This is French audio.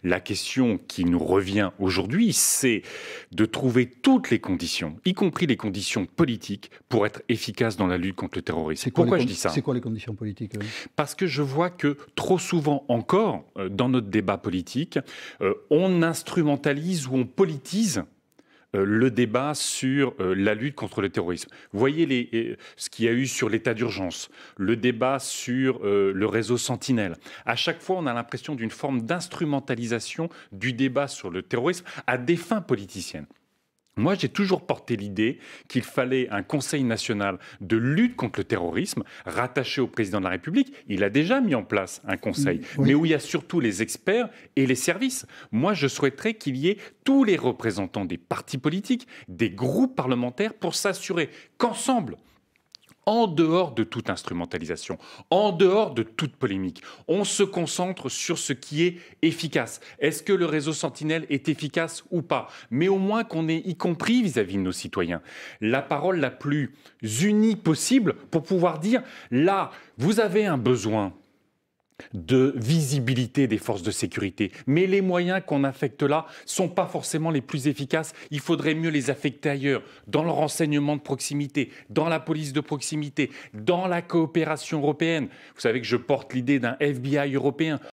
La question qui nous revient aujourd'hui, c'est de trouver toutes les conditions, y compris les conditions politiques, pour être efficace dans la lutte contre le terrorisme. Pourquoi je dis ça? C'est quoi les conditions politiques? Parce que je vois que trop souvent encore, dans notre débat politique, on instrumentalise ou on politise le débat sur la lutte contre le terrorisme. Vous voyez ce qu'il y a eu sur l'état d'urgence, le débat sur le réseau Sentinelle. À chaque fois, on a l'impression d'une forme d'instrumentalisation du débat sur le terrorisme à des fins politiciennes. Moi, j'ai toujours porté l'idée qu'il fallait un Conseil national de lutte contre le terrorisme rattaché au président de la République. Il a déjà mis en place un conseil, mais Oui. où il y a surtout les experts et les services. Moi, je souhaiterais qu'il y ait tous les représentants des partis politiques, des groupes parlementaires, pour s'assurer qu'ensemble, en dehors de toute instrumentalisation, en dehors de toute polémique, on se concentre sur ce qui est efficace. Est-ce que le réseau Sentinelle est efficace ou pas? Mais au moins qu'on ait, y compris vis-à-vis de nos citoyens, la parole la plus unie possible pour pouvoir dire, là, vous avez un besoin de visibilité des forces de sécurité. Mais les moyens qu'on affecte là sont pas forcément les plus efficaces. Il faudrait mieux les affecter ailleurs, dans le renseignement de proximité, dans la police de proximité, dans la coopération européenne. Vous savez que je porte l'idée d'un FBI européen.